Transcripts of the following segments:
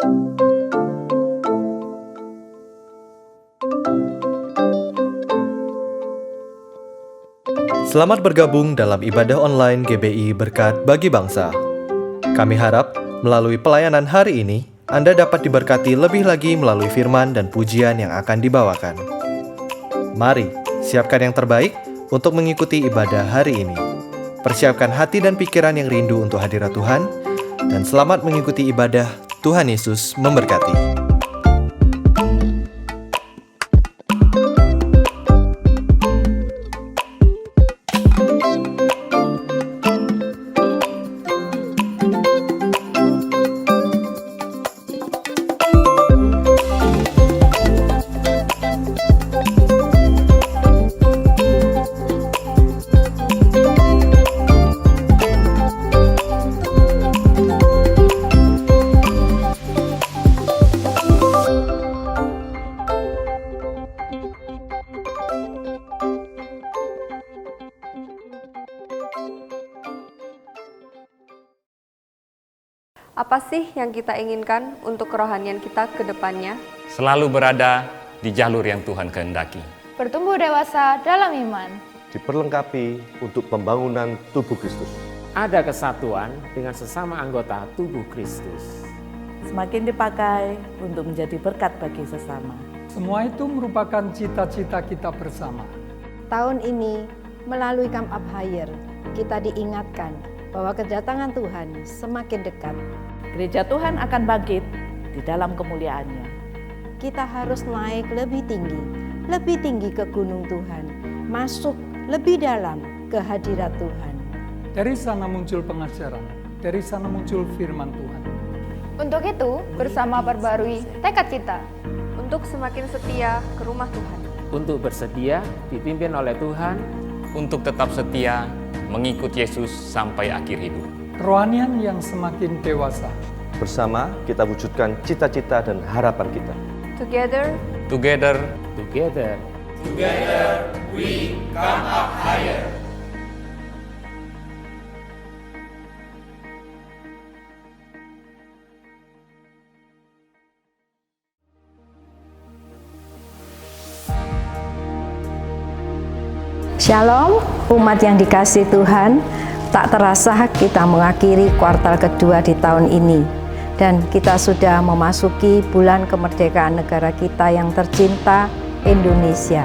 Selamat bergabung dalam ibadah online GBI Berkat Bagi Bangsa. Kami harap melalui pelayanan hari ini, Anda dapat diberkati lebih lagi melalui firman dan pujian yang akan dibawakan. Mari, siapkan yang terbaik untuk mengikuti ibadah hari ini. Persiapkan hati dan pikiran yang rindu untuk hadirat Tuhan, dan selamat mengikuti ibadah. Tuhan Yesus memberkati. Apa sih yang kita inginkan untuk kerohanian kita ke depannya? Selalu berada di jalur yang Tuhan kehendaki. Bertumbuh dewasa dalam iman. Diperlengkapi untuk pembangunan tubuh Kristus. Ada kesatuan dengan sesama anggota tubuh Kristus. Semakin dipakai untuk menjadi berkat bagi sesama. Semua itu merupakan cita-cita kita bersama. Tahun ini, melalui Camp Up Higher, kita diingatkan bahwa kedatangan Tuhan semakin dekat. Gereja Tuhan akan bangkit di dalam kemuliaannya. Kita harus naik lebih tinggi ke gunung Tuhan, masuk lebih dalam ke hadirat Tuhan. Dari sana muncul pengajaran, dari sana muncul firman Tuhan. Untuk itu, bersama perbarui tekad kita. Untuk semakin setia ke rumah Tuhan. Untuk bersedia dipimpin oleh Tuhan. Untuk tetap setia mengikut Yesus sampai akhir hidup. Kerohanian yang semakin dewasa. Bersama kita wujudkan cita-cita dan harapan kita. Together, we come up higher. Shalom, umat yang dikasihi Tuhan. Tak terasa kita mengakhiri kuartal kedua di tahun ini. Dan kita sudah memasuki bulan kemerdekaan negara kita yang tercinta, Indonesia.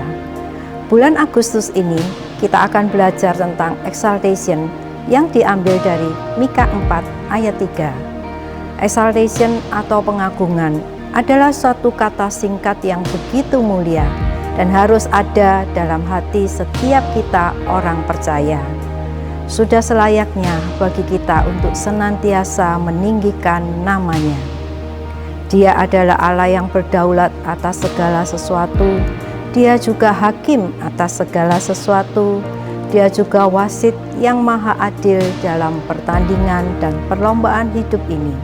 Bulan Agustus ini kita akan belajar tentang exaltation yang diambil dari Mika 4 ayat 3. Exaltation atau pengagungan adalah suatu kata singkat yang begitu mulia dan harus ada dalam hati setiap kita orang percaya. Sudah selayaknya bagi kita untuk senantiasa meninggikan nama-Nya. Dia adalah Allah yang berdaulat atas segala sesuatu. Dia juga hakim atas segala sesuatu. Dia juga wasit yang maha adil dalam pertandingan dan perlombaan hidup ini.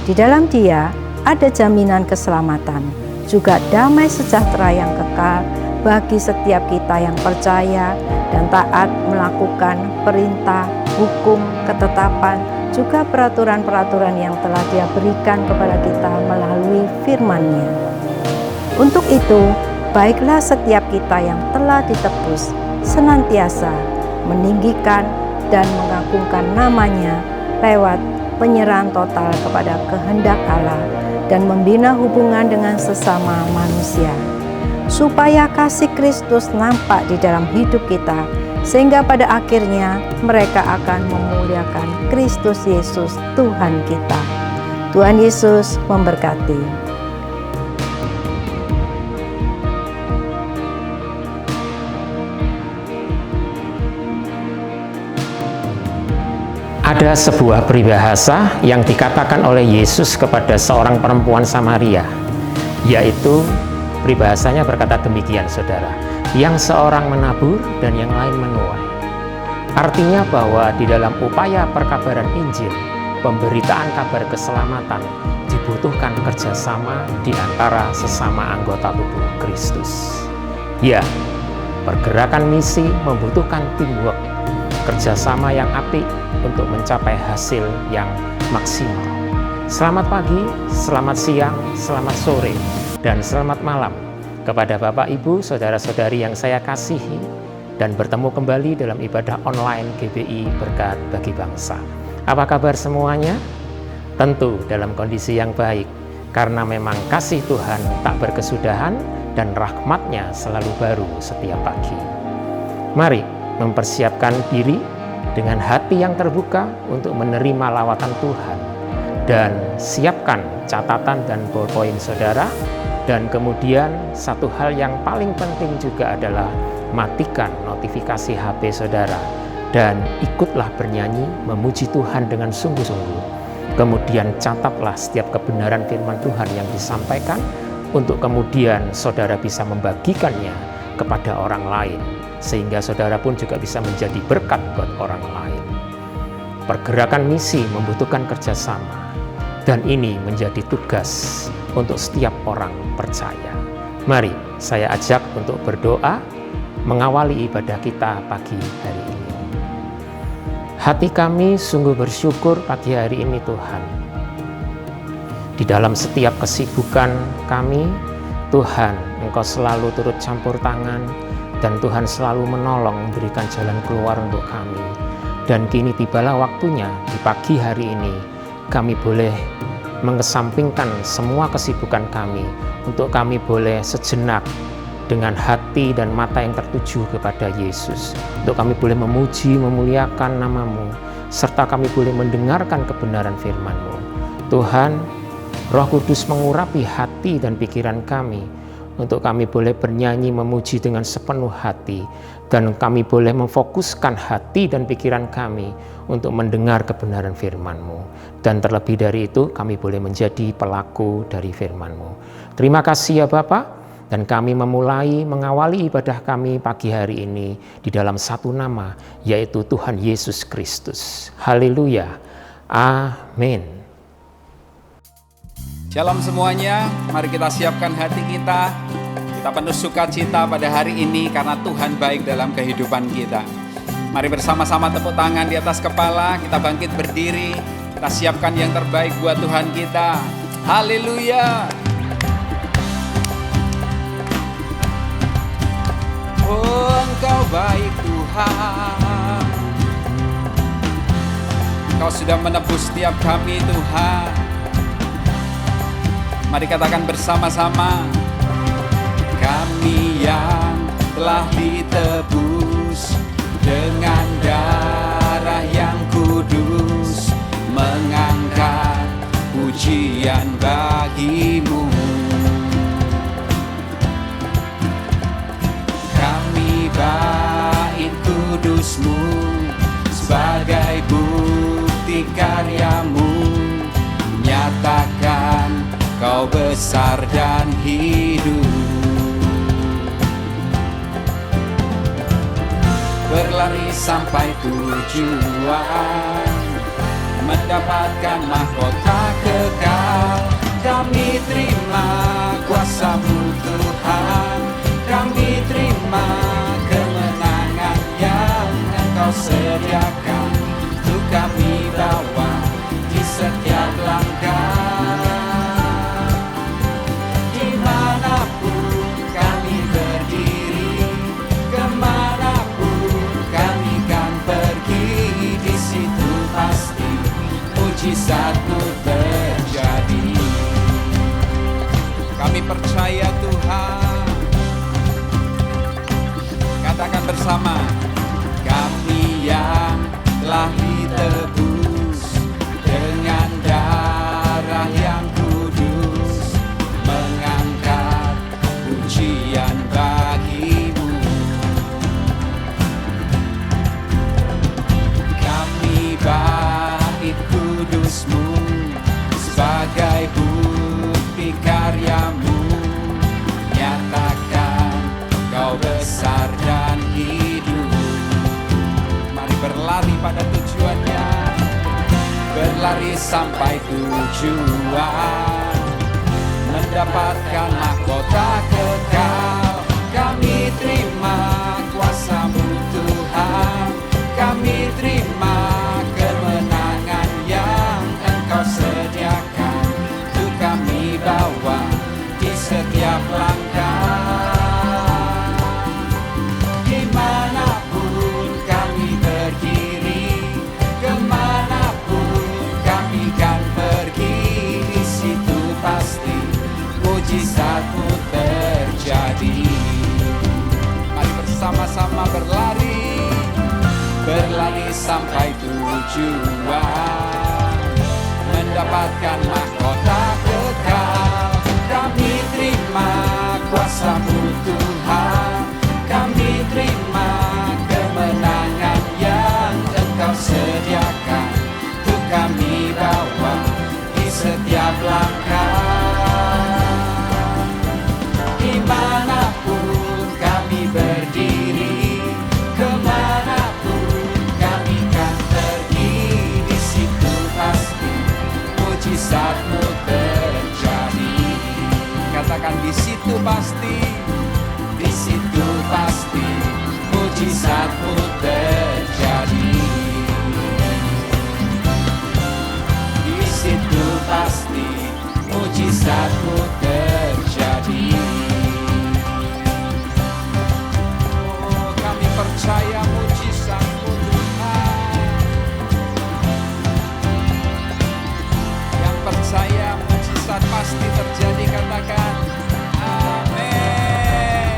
Di dalam Dia ada jaminan keselamatan, juga damai sejahtera yang kekal bagi setiap kita yang percaya dan taat melakukan perintah, hukum, ketetapan, juga peraturan-peraturan yang telah Dia berikan kepada kita melalui firman-Nya. Untuk itu, baiklah setiap kita yang telah ditebus senantiasa meninggikan dan mengagungkan nama-Nya lewat penyerahan total kepada kehendak Allah dan membina hubungan dengan sesama manusia, supaya kasih Kristus nampak di dalam hidup kita, sehingga pada akhirnya mereka akan memuliakan Kristus Yesus Tuhan kita. Tuhan Yesus memberkati. Ada sebuah peribahasa yang dikatakan oleh Yesus kepada seorang perempuan Samaria, yaitu peribahasanya berkata demikian, saudara, yang seorang menabur dan yang lain menuai. Artinya bahwa di dalam upaya perkabaran Injil, pemberitaan kabar keselamatan, dibutuhkan kerjasama di antara sesama anggota tubuh Kristus. Ya, pergerakan misi membutuhkan teamwork, kerjasama yang apik untuk mencapai hasil yang maksimal. Selamat pagi, selamat siang, selamat sore, dan selamat malam kepada Bapak, Ibu, Saudara-saudari yang saya kasihi, dan bertemu kembali dalam ibadah online GBI Berkat Bagi Bangsa. Apa kabar semuanya? Tentu dalam kondisi yang baik, karena memang kasih Tuhan tak berkesudahan dan rahmat-Nya selalu baru setiap pagi. Mari mempersiapkan diri dengan hati yang terbuka untuk menerima lawatan Tuhan, dan siapkan catatan dan ballpoint saudara. Dan kemudian satu hal yang paling penting juga adalah matikan notifikasi HP saudara dan ikutlah bernyanyi memuji Tuhan dengan sungguh-sungguh. Kemudian catatlah setiap kebenaran firman Tuhan yang disampaikan untuk kemudian saudara bisa membagikannya kepada orang lain, sehingga saudara pun juga bisa menjadi berkat buat orang lain. Pergerakan misi membutuhkan kerjasama, dan ini menjadi tugas untuk setiap orang percaya. Mari saya ajak untuk berdoa mengawali ibadah kita pagi hari ini. Hati kami sungguh bersyukur pagi hari ini Tuhan. Di dalam setiap kesibukan kami, Tuhan, Engkau selalu turut campur tangan, dan Tuhan selalu menolong memberikan jalan keluar untuk kami. Dan kini tibalah waktunya di pagi hari ini kami boleh mengesampingkan semua kesibukan kami untuk kami boleh sejenak dengan hati dan mata yang tertuju kepada Yesus, untuk kami boleh memuji, memuliakan nama-Mu, serta kami boleh mendengarkan kebenaran firman-Mu. Tuhan, Roh Kudus mengurapi hati dan pikiran kami, untuk kami boleh bernyanyi memuji dengan sepenuh hati, dan kami boleh memfokuskan hati dan pikiran kami untuk mendengar kebenaran firman-Mu. Dan terlebih dari itu, kami boleh menjadi pelaku dari firman-Mu. Terima kasih ya Bapa. Dan kami mengawali ibadah kami pagi hari ini di dalam satu nama, yaitu Tuhan Yesus Kristus. Haleluya. Amin. Shalom semuanya, mari kita siapkan hati kita. Kita penuh sukacita pada hari ini karena Tuhan baik dalam kehidupan kita. Mari bersama-sama tepuk tangan di atas kepala, kita bangkit berdiri. Kita siapkan yang terbaik buat Tuhan kita. Haleluya. Oh, Engkau baik Tuhan. Engkau sudah menebus setiap kami Tuhan. Mari katakan bersama-sama. Kami yang telah ditebus dengan darah yang kudus, mengangkat pujian bagi-Mu. Bait kudus-Mu sebagai bukti karya-Mu, nyatakan Kau besar dan hidup. Berlari sampai tujuan, mendapatkan mahkota kekal. Kami terima kuasa-Mu Tuhan, kami terima kemenangan yang Engkau sediakan untuk kami bawa di setiap langkah. Dimanapun kami berdiri, kemanapun kami kan pergi, di situ pasti mujizat-Mu terjadi. Kami percaya Tuhan. Katakan bersama. Kami yang telah ditebus dengan darah yang kudus, mengangkat pujian bagi-Mu. Kami bait kudus-Mu sebagai bukti karya-Mu, nyatakan Kau besar dan hidup. Mari berlari pada tujuannya, berlari sampai tujuan, mendapatkan mahkota kekal. Kami terima kuasa-Mu Tuhan, kami terima kemenangan yang Engkau sediakan bawa di setiap langkah. Dimanapun kami berdiri, kemanapun kami kan pergi, di situ pasti mujizat-Mu terjadi. Mari bersama-sama berlari, berlari sampai tujuan, mendapatkan mahkota kekal. Kami terima kuasa-Mu Tuhan, kami terima kemenangan yang Engkau sediakan, untuk kami bawa di setiap langkah. Dimanapun kami berdiri, kemanapun kami kan pergi, di situ pasti mujizat-Mu terjadi. Katakan, di situ pasti, di situ pasti mujizat-Mu terjadi. Di situ pasti mujizat-Mu terjadi. Oh, kami percaya mujizat-Mu Tuhan. Yang percaya mujizat pasti terjadi, katakan amin.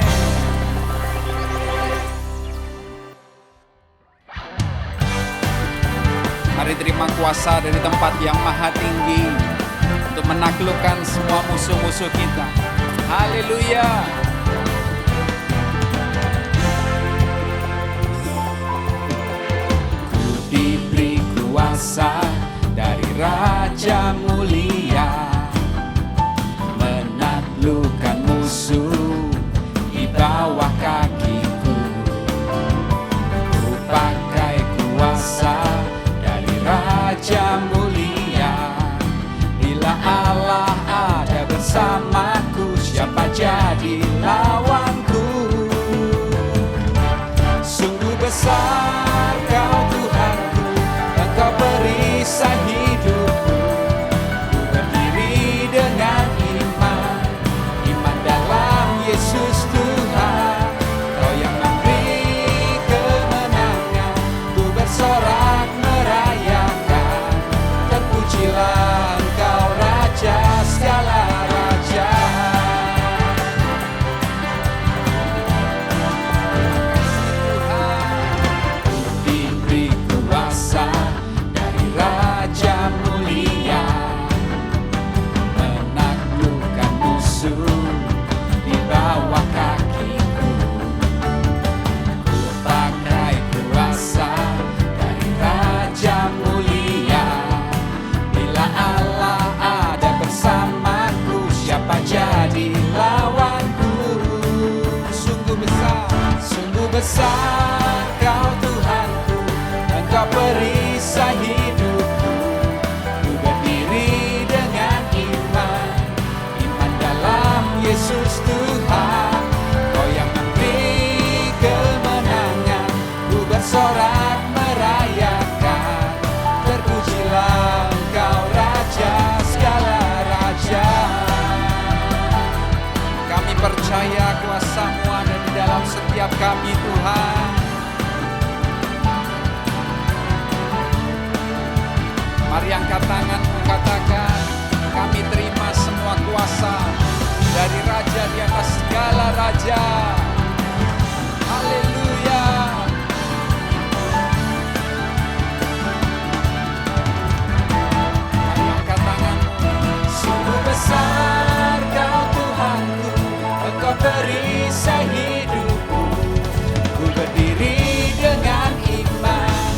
Mari terima kuasa dari tempat yang maha tinggi untuk menaklukkan semua musuh-musuh kita. Haleluya. Ku diberi kuasa dari Raja mulia, menaklukkan musuh di bawah kakiku. Ku pakai kuasa dari Raja mulia. Bila Allah ada bersamaku, siapa jadi lawanku? Sungguh besar Kau Tuhanku, Engkau perisai hidupku. Ku berdiri dengan iman, iman dalam Yesus Tuhan. Kau yang memberi kemenangan, ku bersorak merayakan. Terpujilah Engkau Raja segala raja. Diberi kuasa dari Raja mulia, menaklukkan musuh di bawah kakiku. Ku pakai kuasa dari Raja mulia. Bila Allah ada bersamaku, siapa jadi lawanku? Sungguh besar Kau Tuhanku, Engkau perisai hidupku. Ku berdiri dengan iman, iman dalam Yesus Tuhan. Kau yang memberi kemenangan, ku bersorak merayakan. Terpujilah Engkau Raja segala raja. Kami percaya kuasa-Mu ada di dalam setiap kami Tuhan. Mari angkat tanganmu, katakan, kami terima semua kuasa dari Raja di atas segala raja. Haleluya. Mari angkat tanganmu. Sungguh besar Kau Tuhanku, Engkau perisai hidupku. Ku berdiri dengan iman,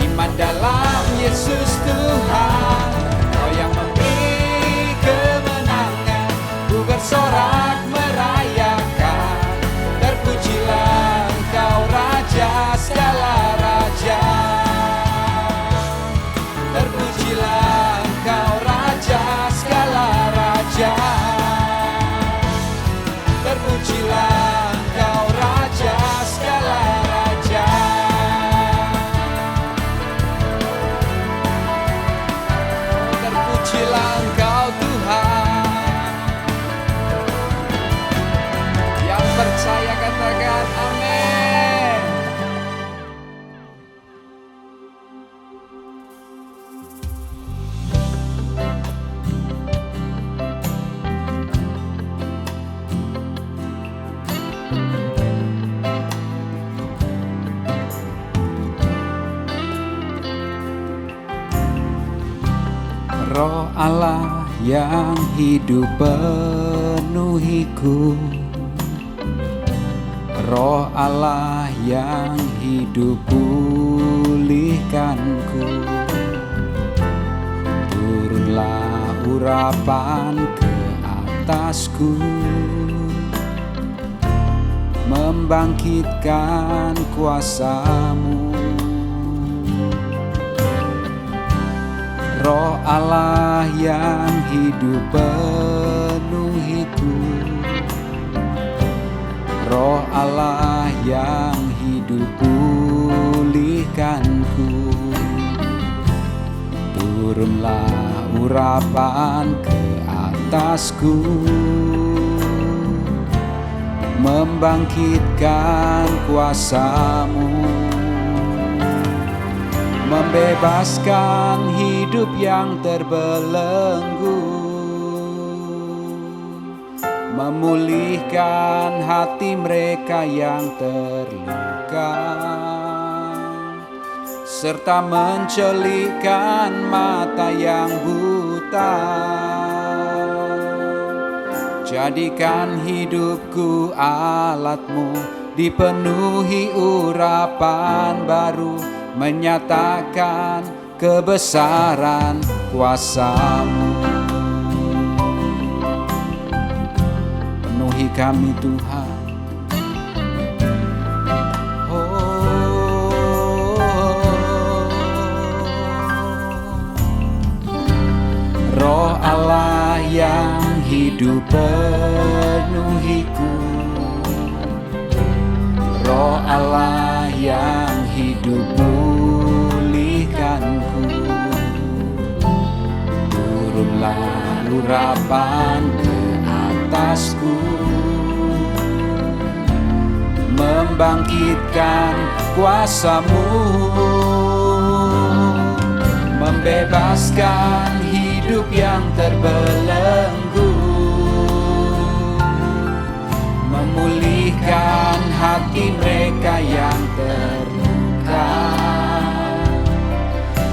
iman dalam Yesus Tuhan. Kau yang memberi kemenangan, ku bersorak merayakan. Terpujilah Engkau Raja segala raja. Terpujilah Engkau Raja segala raja. Terpujilah Engkau Raja segala raja. yang hidup penuhiku, Roh Allah yang hidup pulihkanku. Turunlah urapan ke atasku, membangkitkan kuasa-Mu. Roh Allah yang hidup penuhiku, Roh Allah yang hidup pulihkanku. Turunlah urapan ke atasku, membangkitkan kuasa-Mu, membebaskan hidup yang terbelenggu, memulihkan hati mereka yang terluka, serta mencelikkan mata yang buta. Jadikan hidupku alat-Mu, dipenuhi urapan baru, menyatakan kebesaran kuasa-Mu. Penuhi kami Tuhan. Roh Allah yang hidup penuhiku, Roh Allah yang hidup pulihkanku. Turunlah urapan ke atasku, membangkitkan kuasa-Mu, membebaskan hidup yang terbelenggu, memulihkan hati mereka yang terluka,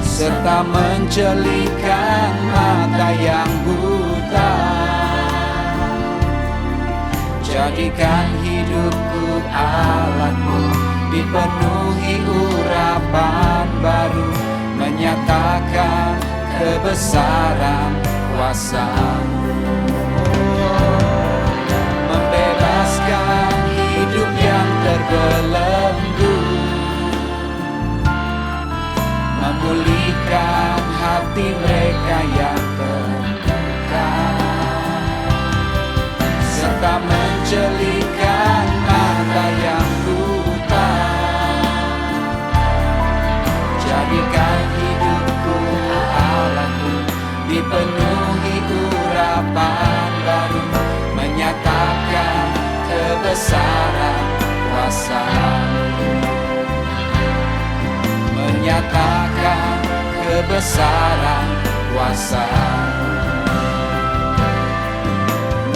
serta mencelikkan mata yang buta. Jadikan hidupku alat-Mu, dipenuhi urapan baru, menyatakan kebesaran kuasa-Mu. Membebaskan hidup yang terbelenggu, memulihkan hati mereka yang terluka, serta mencelikkan mata yang buta. Jadikan hidupku alat-Mu, dipenuhi urapan baru, menyatakan kebesaran kuasa-Mu, menyatakan kebesaran kuasa-Mu,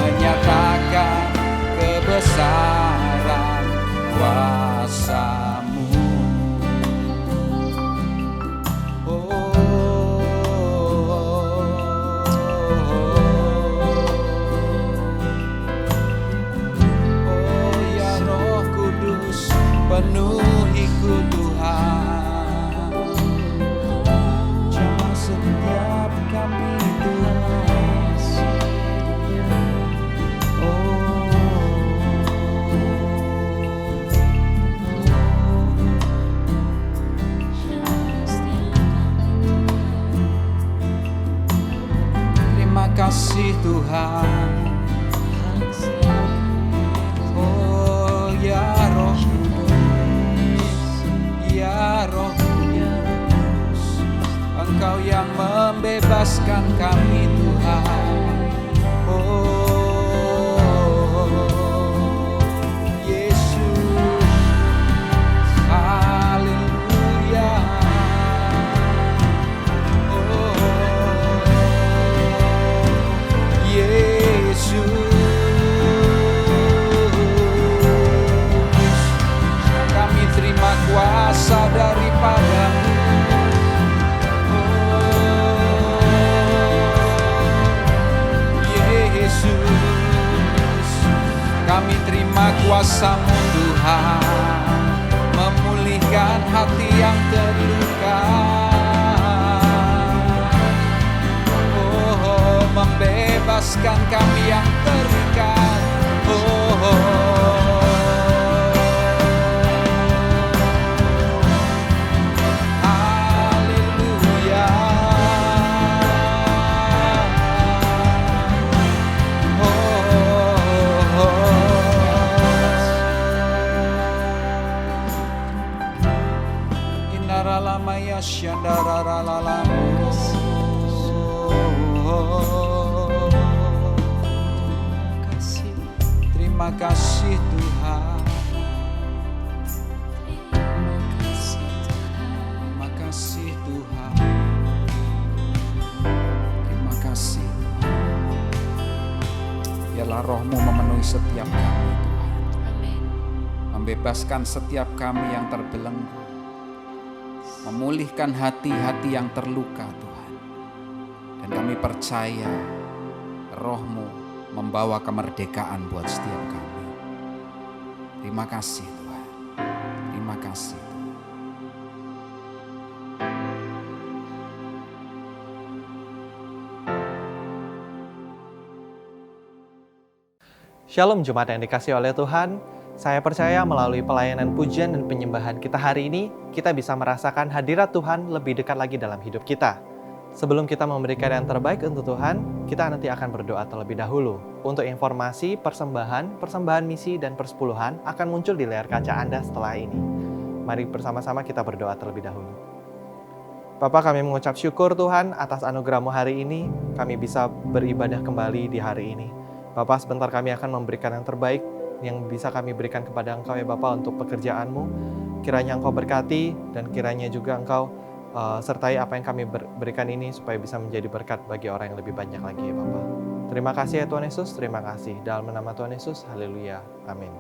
menyatakan kebesaran kuasa-Mu. Penuhiku Tuhan, jamah setiap kami Tuhan. Terima kasih Tuhan. Oh ya Roh, ya Roh Kudus, Engkau yang membebaskan kami Tuhan. Oh Yesus, haleluya. Oh Yesus, kami terima kuasa daripada-Mu. Oh Kami terima kuasa-Mu Tuhan, memulihkan hati yang terluka. Oh, membebaskan kami yang terikat. Haleluya. Inaralamaya syandararalalamu. Terima kasih Tuhan. Terima kasih Tuhan. Terima kasih Tuhan. Biarlah Roh-Mu memenuhi setiap kami Tuhan. Membebaskan setiap kami yang terbelenggu. Memulihkan hati-hati yang terluka Tuhan. Dan kami percaya Roh-Mu membawa kemerdekaan buat setiap kami. Terima kasih Tuhan. Terima kasih Tuhan. Shalom Jemaat yang dikasihi oleh Tuhan. Saya percaya melalui pelayanan pujian dan penyembahan kita hari ini, kita bisa merasakan hadirat Tuhan lebih dekat lagi dalam hidup kita. Sebelum kita memberikan yang terbaik untuk Tuhan, kita nanti akan berdoa terlebih dahulu. Untuk informasi, persembahan misi, dan persepuluhan akan muncul di layar kaca Anda setelah ini. Mari bersama-sama kita berdoa terlebih dahulu. Bapa, kami mengucap syukur Tuhan atas anugerah-Mu hari ini, kami bisa beribadah kembali di hari ini. Bapa, sebentar kami akan memberikan yang terbaik yang bisa kami berikan kepada Engkau ya Bapa untuk pekerjaan-Mu. Kiranya Engkau berkati dan kiranya juga Engkau sertai apa yang kami berikan ini supaya bisa menjadi berkat bagi orang yang lebih banyak lagi ya Bapa. Terima kasih ya Tuhan Yesus, terima kasih. Dalam nama Tuhan Yesus, haleluya, amin.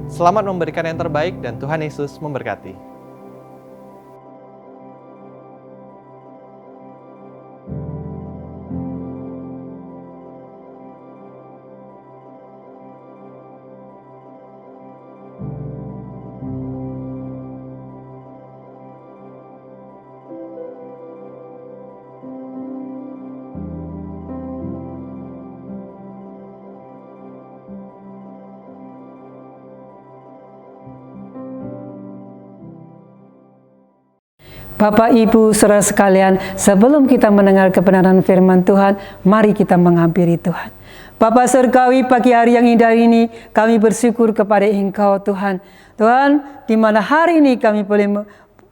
Selamat memberikan yang terbaik dan Tuhan Yesus memberkati. Bapak, Ibu, saudara sekalian, sebelum kita mendengar kebenaran firman Tuhan, mari kita menghampiri Tuhan. Bapa Surgawi, pagi hari yang indah ini, kami bersyukur kepada Engkau Tuhan. Tuhan, di mana hari ini kami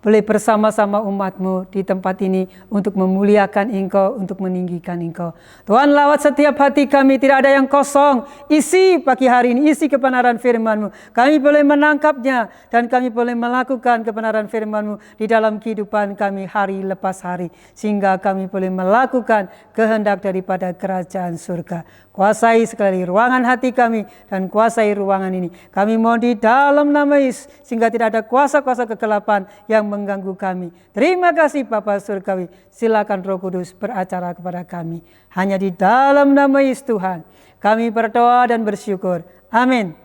boleh bersama-sama umat-Mu di tempat ini untuk memuliakan Engkau, untuk meninggikan Engkau. Tuhan, lawat setiap hati kami, tidak ada yang kosong. Isi pagi hari ini, isi kebenaran firman-Mu. Kami boleh menangkapnya dan kami boleh melakukan kebenaran firman-Mu di dalam kehidupan kami hari lepas hari. Sehingga kami boleh melakukan kehendak daripada kerajaan surga. Kuasai sekali ruangan hati kami dan kuasai ruangan ini. Kami mohon di dalam nama Yesus sehingga tidak ada kuasa-kuasa kegelapan yang mengganggu kami. Terima kasih Bapa Surgawi. Silakan Roh Kudus beracara kepada kami. Hanya di dalam nama Yesus Tuhan kami berdoa dan bersyukur. Amin.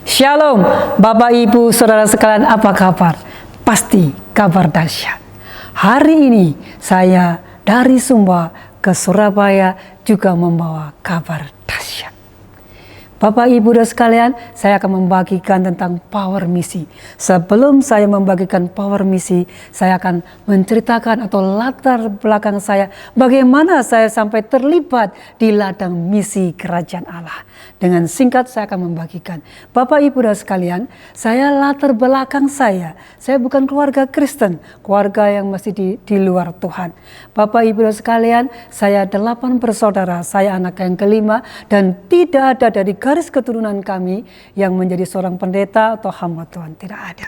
Shalom Bapak Ibu Saudara sekalian, apa kabar? Pasti kabar dahsyat. Hari ini saya dari Sumba ke Surabaya juga membawa kabar dahsyat. Bapak Ibu dan sekalian, saya akan membagikan tentang power misi. Sebelum saya membagikan power misi, saya akan menceritakan atau latar belakang saya, bagaimana saya sampai terlibat di ladang misi kerajaan Allah. Dengan singkat saya akan membagikan. Bapak Ibu dan sekalian, saya latar belakang saya bukan keluarga Kristen, keluarga yang masih di luar Tuhan. Bapak Ibu dan sekalian, saya 8 bersaudara, saya anak yang kelima dan tidak ada dari garis keturunan kami yang menjadi seorang pendeta atau hamba Tuhan, tidak ada.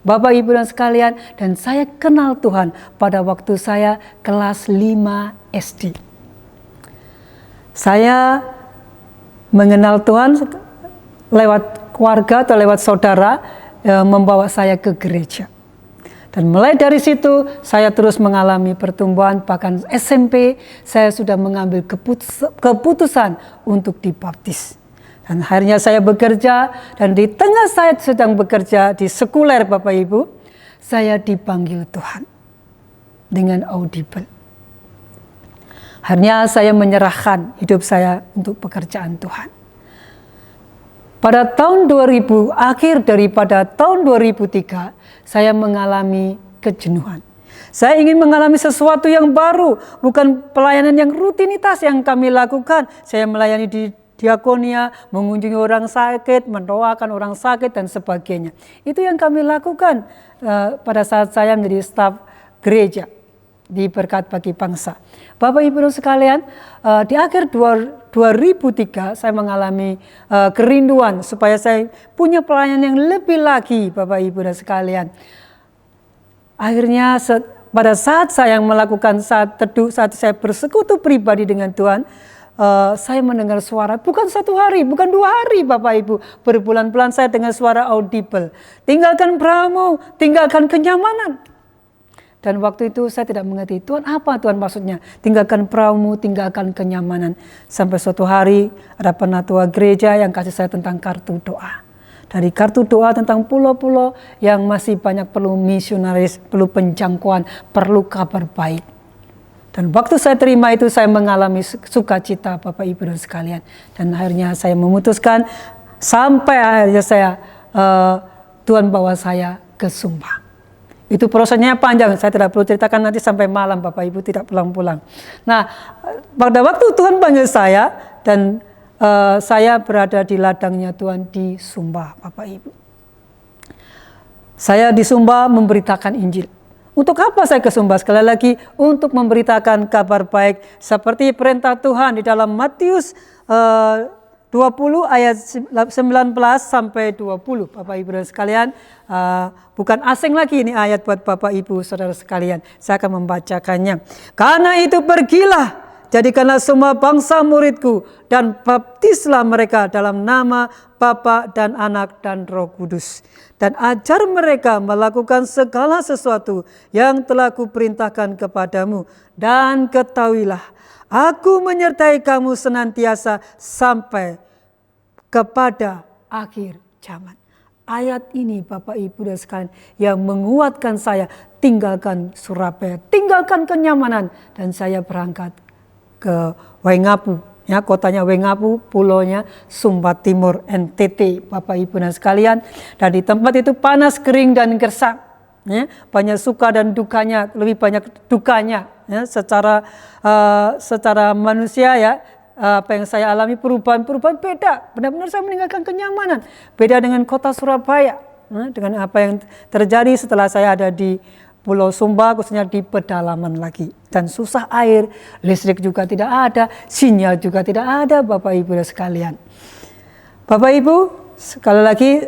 Bapak Ibu dan sekalian, dan saya kenal Tuhan pada waktu saya kelas 5 SD. Saya mengenal Tuhan lewat keluarga atau lewat saudara membawa saya ke gereja. Dan mulai dari situ saya terus mengalami pertumbuhan, bahkan SMP saya sudah mengambil keputusan untuk dibaptis. Dan akhirnya saya bekerja, dan di tengah saya sedang bekerja di sekuler Bapak Ibu, saya dipanggil Tuhan dengan audible. Akhirnya saya menyerahkan hidup saya untuk pekerjaan Tuhan. Pada tahun 2000, akhir daripada tahun 2003, saya mengalami kejenuhan. Saya ingin mengalami sesuatu yang baru, bukan pelayanan yang rutinitas yang kami lakukan. Saya melayani di diakonia, mengunjungi orang sakit, mendoakan orang sakit, dan sebagainya. Itu yang kami lakukan pada saat saya menjadi staf gereja di Berkat Bagi Bangsa. Bapak Ibu sekalian, di akhir 2003 saya mengalami kerinduan supaya saya punya pelayanan yang lebih lagi, Bapak Ibu sekalian. Akhirnya pada saat saya melakukan saat teduh, saat saya bersekutu pribadi dengan Tuhan, saya mendengar suara, bukan 1 hari, bukan 2 hari Bapak Ibu, berbulan-bulan saya dengar suara audible, tinggalkan peramu, tinggalkan kenyamanan. Dan waktu itu saya tidak mengerti, Tuhan apa Tuhan maksudnya, tinggalkan peramu, tinggalkan kenyamanan. Sampai suatu hari ada penatua gereja yang kasih saya tentang kartu doa. Dari kartu doa tentang pulau-pulau yang masih banyak perlu misionaris, perlu penjangkauan, perlu kabar baik. Dan waktu saya terima itu saya mengalami sukacita Bapak Ibu dan sekalian. Dan akhirnya saya memutuskan sampai akhirnya Tuhan bawa saya ke Sumba. Itu prosesnya panjang, saya tidak perlu ceritakan, nanti sampai malam Bapak Ibu tidak pulang-pulang. Nah, pada waktu Tuhan panggil saya dan saya berada di ladangnya Tuhan di Sumba Bapak Ibu. Saya di Sumba memberitakan Injil. Untuk apa saya ke Sumba? Sekali lagi, untuk memberitakan kabar baik seperti perintah Tuhan di dalam Matius 20 ayat 19 sampai 20. Bapak Ibu dan sekalian, bukan asing lagi ini ayat buat Bapak Ibu Saudara sekalian. Saya akan membacakannya. Karena itu pergilah, jadikanlah semua bangsa muridku dan baptislah mereka dalam nama Bapa dan Anak dan Roh Kudus. Dan ajar mereka melakukan segala sesuatu yang telah kuperintahkan kepadamu. Dan ketahuilah, aku menyertai kamu senantiasa sampai kepada akhir zaman. Ayat ini Bapak Ibu dan sekalian yang menguatkan saya, tinggalkan Surabaya, tinggalkan kenyamanan, dan saya berangkat ke Wengapu, ya, kotanya Wengapu, pulaunya Sumba Timur, NTT, Bapak Ibu dan sekalian. Dan di tempat itu panas, kering, dan gersang, ya, banyak suka dan dukanya, lebih banyak dukanya, ya, secara manusia, ya. Apa yang saya alami perubahan beda, benar-benar saya meninggalkan kenyamanan, beda dengan kota Surabaya, dengan apa yang terjadi setelah saya ada di Pulau Sumba, khususnya di pedalaman lagi, dan susah air, listrik juga tidak ada, sinyal juga tidak ada Bapak Ibu sekalian. Bapak Ibu, sekali lagi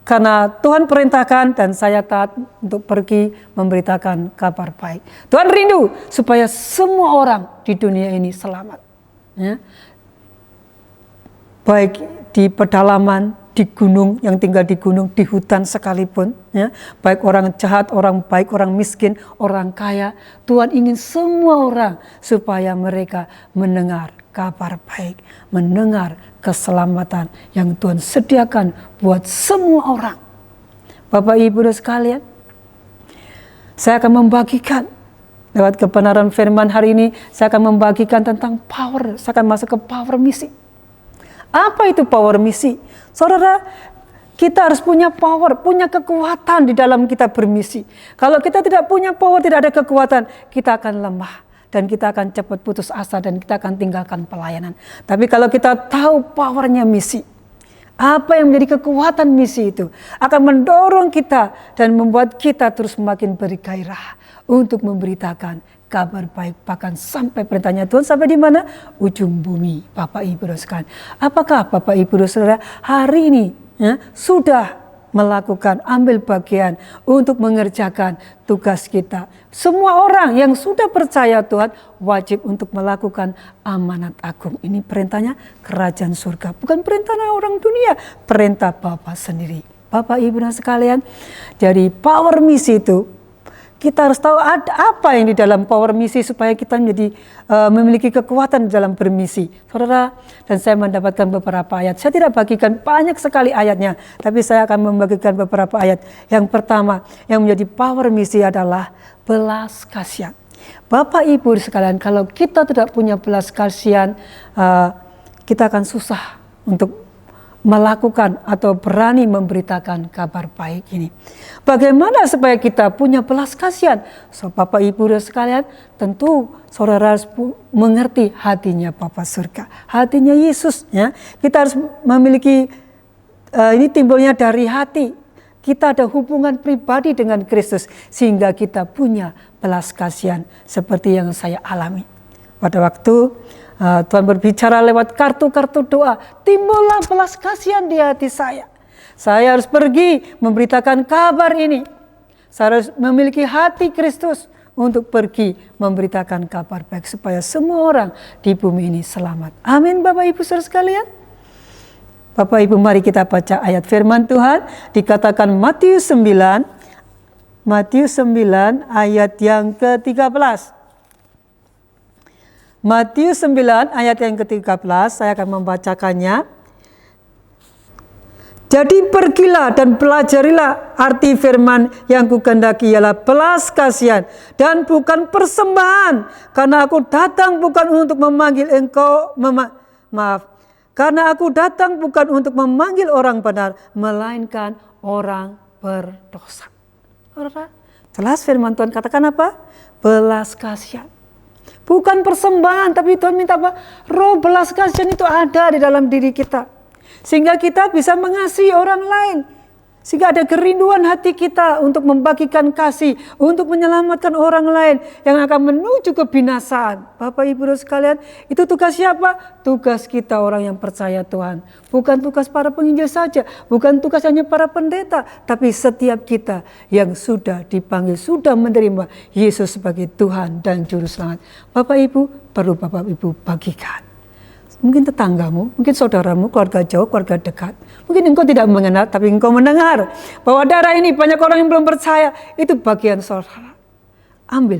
karena Tuhan perintahkan dan saya taat untuk pergi memberitakan kabar baik. Tuhan rindu supaya semua orang di dunia ini selamat. Ya. Baik di pedalaman, di gunung, yang tinggal di gunung, di hutan sekalipun, ya. Baik orang jahat, orang baik, orang miskin, orang kaya, Tuhan ingin semua orang supaya mereka mendengar kabar baik, mendengar keselamatan yang Tuhan sediakan buat semua orang. Bapak Ibu dan sekalian, saya akan membagikan lewat kebenaran firman hari ini, saya akan membagikan tentang power. Saya akan masuk ke power misi. Apa itu power misi? Saudara, kita harus punya power, punya kekuatan di dalam kita bermisi. Kalau kita tidak punya power, tidak ada kekuatan, kita akan lemah. Dan kita akan cepat putus asa dan kita akan tinggalkan pelayanan. Tapi kalau kita tahu powernya misi, apa yang menjadi kekuatan misi itu akan mendorong kita dan membuat kita terus semakin bergairah untuk memberitakan kabar baik, bahkan sampai perintahnya Tuhan sampai di mana? Ujung bumi, Bapak Ibu dan sekalian. Apakah Bapak Ibu dan saudara hari ini, ya, sudah melakukan, ambil bagian untuk mengerjakan tugas kita? Semua orang yang sudah percaya Tuhan wajib untuk melakukan amanat agung. Ini perintahnya kerajaan surga, bukan perintah orang dunia, perintah Bapa sendiri. Bapak Ibu dan sekalian, jadi power misi itu Kita harus tahu ada apa yang di dalam power misi supaya kita menjadi memiliki kekuatan dalam bermisi. Saudara, dan saya mendapatkan beberapa ayat. Saya tidak bagikan banyak sekali ayatnya, tapi saya akan membagikan beberapa ayat. Yang pertama, yang menjadi power misi adalah belas kasihan. Bapak Ibu sekalian, kalau kita tidak punya belas kasihan, kita akan susah untuk melakukan atau berani memberitakan kabar baik ini. Bagaimana supaya kita punya belas kasihan? So, Bapak Ibu sekalian, tentu saudara harus mengerti hatinya Bapa Surga, hatinya Yesus. Ya, kita harus memiliki ini timbulnya dari hati. Kita ada hubungan pribadi dengan Kristus sehingga kita punya belas kasihan seperti yang saya alami. Pada waktu Tuhan berbicara lewat kartu-kartu doa, timbullah belas kasihan di hati saya. Saya harus pergi memberitakan kabar ini. Saya harus memiliki hati Kristus untuk pergi memberitakan kabar baik supaya semua orang di bumi ini selamat. Amin Bapak Ibu saudara sekalian. Bapak Ibu, mari kita baca ayat firman Tuhan, dikatakan Matius 9 ayat yang ke-13. Matius 9 ayat yang ke-13, saya akan membacakannya. Jadi pergilah dan pelajarilah arti firman yang kukendaki ialah belas kasihan dan bukan persembahan, karena aku datang bukan untuk memanggil karena aku datang bukan untuk memanggil orang benar, melainkan orang berdosa. Jelas firman Tuhan katakan apa? Belas kasihan. Bukan persembahan, tapi Tuhan minta apa? Roh belas kasihan itu ada di dalam diri kita. Sehingga kita bisa mengasihi orang lain. Sehingga ada kerinduan hati kita untuk membagikan kasih, untuk menyelamatkan orang lain yang akan menuju kebinasaan. Bapak Ibu sekalian, itu tugas siapa? Tugas kita orang yang percaya Tuhan. Bukan tugas para penginjil saja, bukan tugas hanya para pendeta, tapi setiap kita yang sudah dipanggil, sudah menerima Yesus sebagai Tuhan dan Juru Selamat. Bapak Ibu, perlu Bapak Ibu bagikan. Mungkin tetanggamu, mungkin saudaramu, keluarga jauh, keluarga dekat. Mungkin engkau tidak mengenal, tapi engkau mendengar bahwa daerah ini banyak orang yang belum percaya. Itu bagian saudara.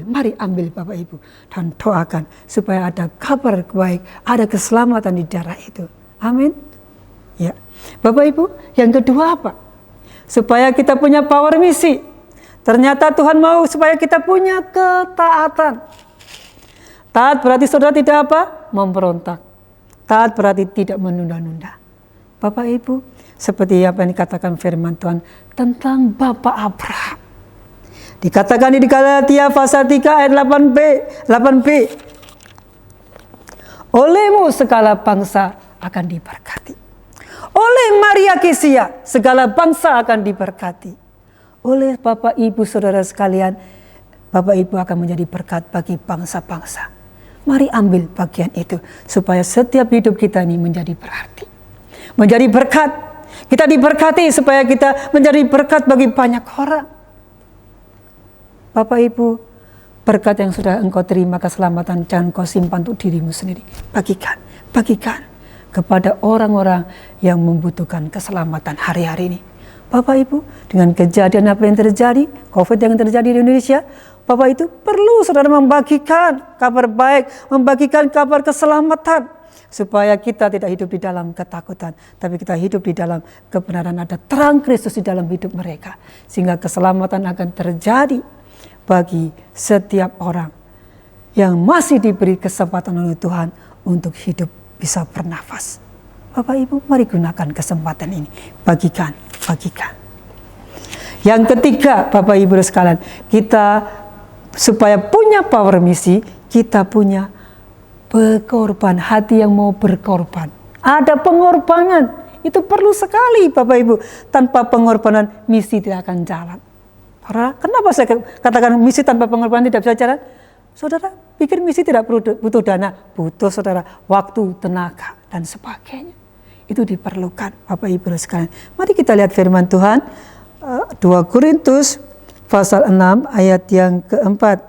Mari ambil Bapak Ibu. Dan doakan supaya ada kabar baik, ada keselamatan di daerah itu. Amin. Ya, Bapak Ibu, yang kedua apa? Supaya kita punya power misi. Ternyata Tuhan mau supaya kita punya ketaatan. Taat berarti saudara tidak apa? Memberontak. Taat berarti tidak menunda-nunda. Bapak Ibu, seperti apa yang dikatakan firman Tuhan tentang Bapak Abraham. Dikatakan di Galatia pasal 3 ayat 8b. Olehmu segala bangsa akan diberkati. Oleh Maria Kisia segala bangsa akan diberkati. Oleh Bapak Ibu saudara sekalian, Bapak Ibu akan menjadi berkat bagi bangsa-bangsa. Mari ambil bagian itu supaya setiap hidup kita ini menjadi berarti. Menjadi berkat. Kita diberkati supaya kita menjadi berkat bagi banyak orang. Bapak Ibu, berkat yang sudah engkau terima keselamatan jangan kau simpan untuk dirimu sendiri. Bagikan kepada orang-orang yang membutuhkan keselamatan hari-hari ini. Bapak Ibu, dengan kejadian apa yang terjadi, COVID yang terjadi di Indonesia, Bapak itu perlu saudara membagikan kabar baik, membagikan kabar keselamatan. Supaya kita tidak hidup di dalam ketakutan, tapi kita hidup di dalam kebenaran, ada terang Kristus di dalam hidup mereka. Sehingga keselamatan akan terjadi bagi setiap orang yang masih diberi kesempatan oleh Tuhan untuk hidup bisa bernafas. Bapak Ibu, mari gunakan kesempatan ini. Bagikan. Yang ketiga, Bapak Ibu sekalian, kita supaya punya power misi, kita punya berkorban, hati yang mau berkorban. Ada pengorbanan, itu perlu sekali Bapak Ibu. Tanpa pengorbanan, misi tidak akan jalan. Kenapa saya katakan misi tanpa pengorbanan tidak bisa jalan? Saudara, pikir misi tidak butuh dana, butuh saudara waktu, tenaga, dan sebagainya. Itu diperlukan Bapak Ibu sekalian. Mari kita lihat firman Tuhan, 2 Korintus pasal 6 ayat yang keempat.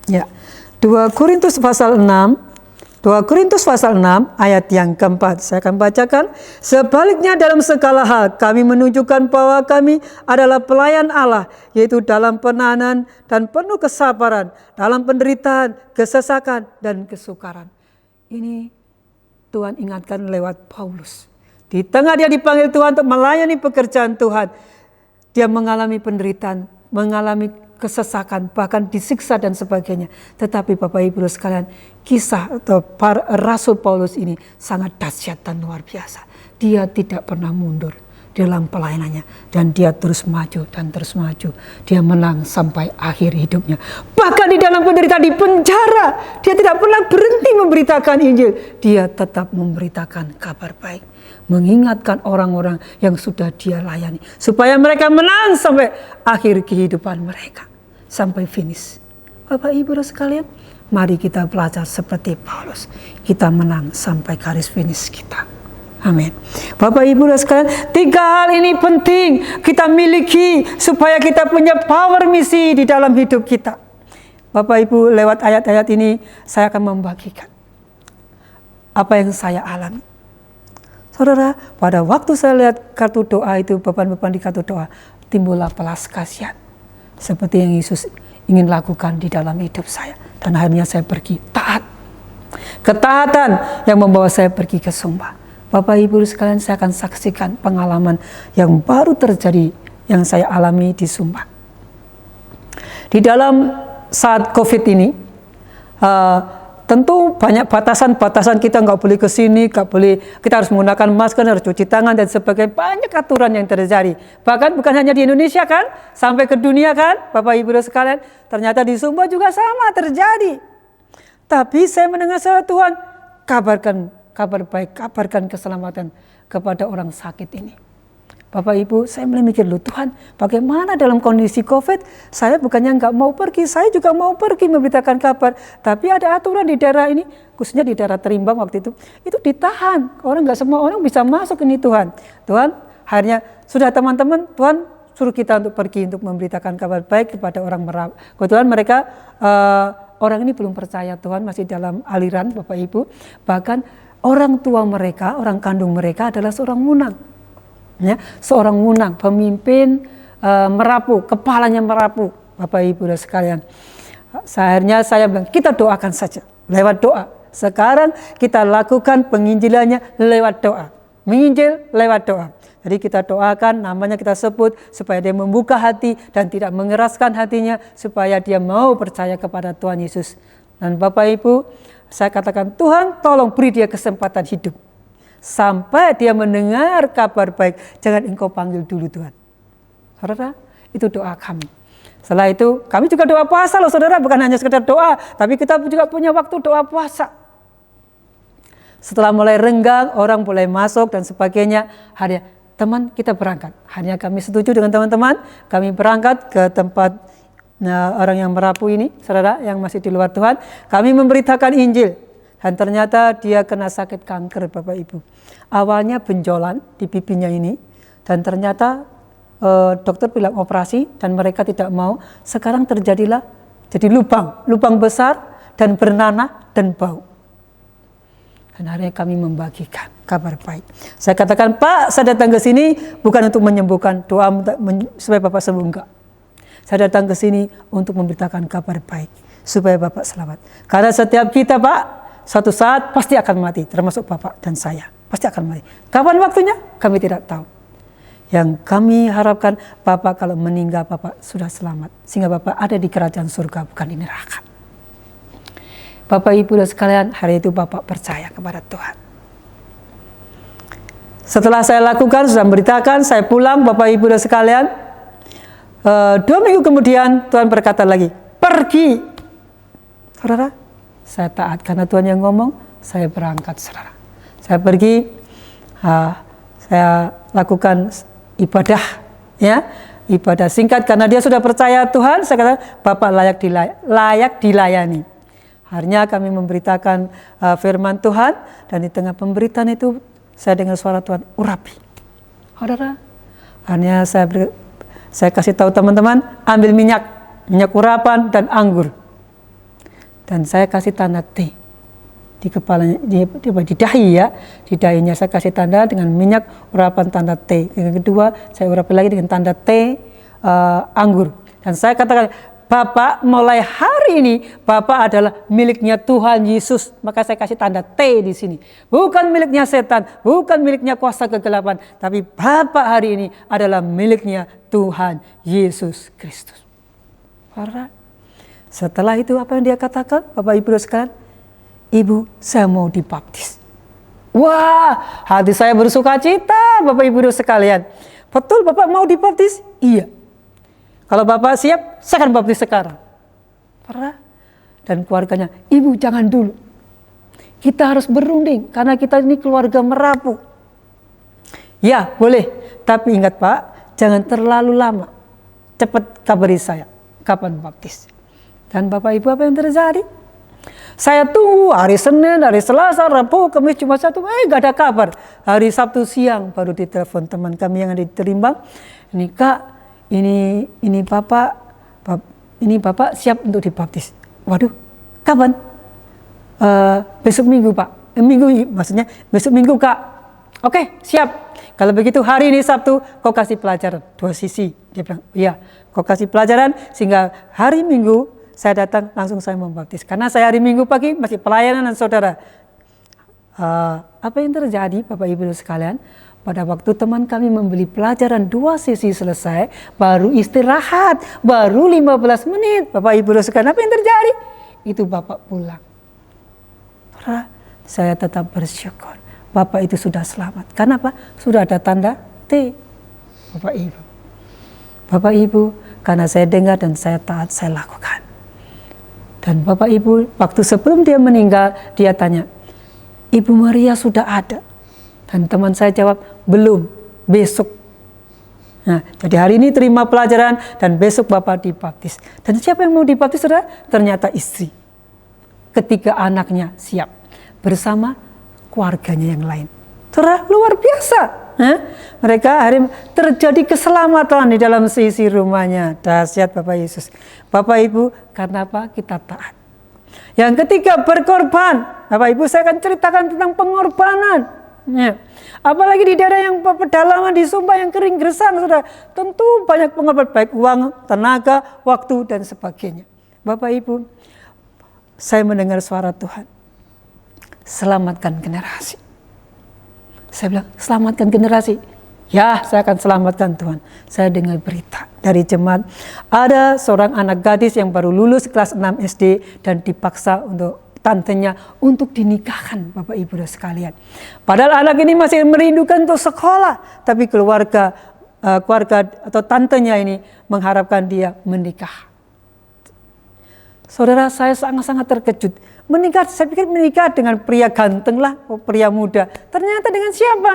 Ya, 2 Korintus pasal 6 2 Korintus pasal 6 ayat yang keempat. Saya akan bacakan. Sebaliknya dalam segala hal kami menunjukkan bahwa kami adalah pelayan Allah, yaitu dalam penahanan dan penuh kesabaran, dalam penderitaan, kesesakan, dan kesukaran. Ini Tuhan ingatkan lewat Paulus. Di tengah dia dipanggil Tuhan untuk melayani pekerjaan Tuhan, dia mengalami penderitaan, mengalami kesesakan, bahkan disiksa dan sebagainya. Tetapi Bapak Ibu sekalian, kisah atau Rasul Paulus ini sangat dahsyat dan luar biasa. Dia tidak pernah mundur dalam pelayanannya, dan dia terus maju dan terus maju. Dia menang sampai akhir hidupnya. Bahkan di dalam penderitaan, di penjara, dia tidak pernah berhenti memberitakan Injil. Dia tetap memberitakan kabar baik, mengingatkan orang-orang yang sudah dia layani, supaya mereka menang sampai akhir kehidupan mereka, sampai finish. Bapak Ibu sekalian, mari kita belajar seperti Paulus. Kita menang sampai garis finish kita. Amin. Bapak Ibu sekalian, 3 hal ini penting kita miliki supaya kita punya power misi di dalam hidup kita. Bapak Ibu, lewat ayat-ayat ini saya akan membagikan apa yang saya alami. Saudara, pada waktu saya lihat kartu doa itu, beban-beban di kartu doa, timbullah belas kasihan. Seperti yang Yesus ingin lakukan di dalam hidup saya. Dan akhirnya saya pergi taat. Ketaatan yang membawa saya pergi ke Sumba. Bapak Ibu sekalian, saya akan saksikan pengalaman yang baru terjadi yang saya alami di Sumba. Di dalam saat COVID ini, tentu banyak batasan-batasan, kita nggak boleh ke sini, nggak boleh, kita harus menggunakan masker, harus cuci tangan dan sebagainya. Banyak aturan yang terjadi. Bahkan bukan hanya di Indonesia kan, sampai ke dunia kan, Bapak Ibu sekalian. Ternyata di Sumba juga sama terjadi. Tapi saya mendengar suara Tuhan, kabarkan kabar baik, kabarkan keselamatan kepada orang sakit ini. Bapak Ibu, saya mulai mikir, loh Tuhan, bagaimana dalam kondisi COVID, saya bukannya nggak mau pergi, saya juga mau pergi memberitakan kabar. Tapi ada aturan di daerah ini, khususnya di daerah Terimbang waktu itu ditahan. Nggak semua orang bisa masuk ini Tuhan. Tuhan, akhirnya sudah teman-teman, Tuhan suruh kita untuk pergi untuk memberitakan kabar baik kepada orang Merabu. Kebetulan mereka, orang ini belum percaya Tuhan, masih dalam aliran Bapak Ibu. Bahkan orang tua mereka, orang kandung mereka adalah seorang munang. Ya, seorang munang, pemimpin Merapu, kepalanya Merapu, Bapak Ibu dan sekalian. Akhirnya saya bilang, kita doakan saja lewat doa. Sekarang kita lakukan penginjilannya lewat doa. Menginjil lewat doa. Jadi kita doakan, namanya kita sebut supaya dia membuka hati dan tidak mengeraskan hatinya, supaya dia mau percaya kepada Tuhan Yesus. Dan Bapak Ibu, saya katakan, Tuhan tolong beri dia kesempatan hidup. Sampai dia mendengar kabar baik, jangan engkau panggil dulu Tuhan. Saudara, itu doa kami. Setelah itu, kami juga doa puasa loh saudara, bukan hanya sekedar doa, tapi kita juga punya waktu doa puasa. Setelah mulai renggang, orang mulai masuk dan sebagainya, hanya teman kita berangkat. Hanya kami setuju dengan teman-teman, kami berangkat ke tempat orang yang Merapu ini, saudara, yang masih di luar Tuhan. Kami memberitakan Injil. Dan ternyata dia kena sakit kanker Bapak Ibu. Awalnya benjolan di pipinya ini. Dan ternyata dokter bilang operasi dan mereka tidak mau. Sekarang terjadilah jadi lubang besar dan bernanah dan bau. Dan akhirnya kami membagikan kabar baik. Saya katakan, Pak, saya datang ke sini bukan untuk menyembuhkan, doa supaya Bapak sembuh, enggak. Saya datang ke sini untuk memberitakan kabar baik supaya Bapak selamat. Karena setiap kita, Pak, suatu saat pasti akan mati, termasuk Bapak dan saya. Pasti akan mati. Kapan waktunya? Kami tidak tahu. Yang kami harapkan, Bapak kalau meninggal, Bapak sudah selamat. Sehingga Bapak ada di kerajaan surga, bukan di neraka. Bapak Ibu dan sekalian, hari itu Bapak percaya kepada Tuhan. Setelah saya lakukan, sudah memberitakan, saya pulang, Bapak Ibu dan sekalian. 2 minggu kemudian Tuhan berkata lagi, pergi. Saudara, saya taat karena Tuhan yang ngomong, saya berangkat saudara. Saya pergi, saya lakukan ibadah, ya, ibadah singkat karena dia sudah percaya Tuhan. Saya kata, Bapak layak dilayani. Akhirnya kami memberitakan firman Tuhan, dan di tengah pemberitaan itu saya dengar suara Tuhan, urapi. Saudara, akhirnya saya kasih tahu teman-teman, ambil minyak urapan dan anggur. Dan saya kasih tanda T di di kepalanya, di dahi ya, di dahinya saya kasih tanda dengan minyak urapan tanda T. Yang kedua saya urapi lagi dengan tanda T anggur. Dan saya katakan, Bapak mulai hari ini Bapak adalah miliknya Tuhan Yesus. Maka saya kasih tanda T di sini. Bukan miliknya setan, bukan miliknya kuasa kegelapan, tapi Bapak hari ini adalah miliknya Tuhan Yesus Kristus. Para, setelah itu apa yang dia katakan, Bapak Ibu sekalian? Ibu, saya mau dibaptis. Wah, hati saya bersuka cita, Bapak Ibu sekalian. Betul Bapak mau dibaptis? Iya. Kalau Bapak siap, saya akan baptis sekarang. Para, dan keluarganya, Ibu jangan dulu. Kita harus berunding, karena kita ini keluarga merapu. Ya, boleh. Tapi ingat Pak, jangan terlalu lama. Cepat kabari saya, kapan baptis. Dan Bapak Ibu apa yang terjadi? Saya tunggu hari Senin, hari Selasa, Rabu, Kamis, Jumat, Sabtu, gak ada kabar. Hari Sabtu siang baru ditelepon teman kami yang ada di Terimbang. Ini Kak, ini Bapak siap untuk dibaptis. Waduh, kapan? Besok minggu Pak. Maksudnya besok minggu Kak. Oke, siap. Kalau begitu hari ini Sabtu kau kasih pelajaran. 2 sisi. Dia bilang, iya, kau kasih pelajaran sehingga hari Minggu saya datang langsung saya membaptis. Karena saya hari Minggu pagi masih pelayanan dan saudara. Apa yang terjadi Bapak Ibu sekalian? Pada waktu teman kami membeli pelajaran 2 sesi selesai, baru istirahat, baru 15 menit. Bapak Ibu sekalian, apa yang terjadi? Itu Bapak pulang. Saya tetap bersyukur. Bapak itu sudah selamat. Karena apa? Sudah ada tanda T. Bapak Ibu. Bapak Ibu, karena saya dengar dan saya taat, saya lakukan. Dan Bapak Ibu, waktu sebelum dia meninggal, dia tanya, Ibu Maria sudah ada? Dan teman saya jawab, belum, besok. Nah, jadi hari ini terima pelajaran dan besok Bapak dibaptis. Dan siapa yang mau dibaptis, saudara? Ternyata istri. Ketiga anaknya siap bersama keluarganya yang lain. Saudara, luar biasa. Mereka hari terjadi keselamatan di dalam sisi rumahnya. Dahsyat Bapak Yesus. Bapak Ibu, karena apa? Kita taat. Yang ketiga, berkorban. Bapak Ibu, saya akan ceritakan tentang pengorbanan. Ya. Apalagi di daerah yang pedalaman, di Sumba yang kering gersang, saudara. Tentu banyak pengorbanan, baik uang, tenaga, waktu, dan sebagainya. Bapak Ibu, saya mendengar suara Tuhan. Selamatkan generasi. Saya bilang, selamatkan generasi. Ya, saya akan selamatkan Tuhan. Saya dengar berita dari jemaat. Ada seorang anak gadis yang baru lulus kelas 6 SD dan dipaksa untuk tantenya untuk dinikahkan, Bapak Ibu sekalian. Padahal anak ini masih merindukan untuk sekolah. Tapi keluarga atau tantenya ini mengharapkan dia menikah. Saudara, saya sangat-sangat terkejut. Menikah, saya pikir menikah dengan pria ganteng lah, pria muda. Ternyata dengan siapa?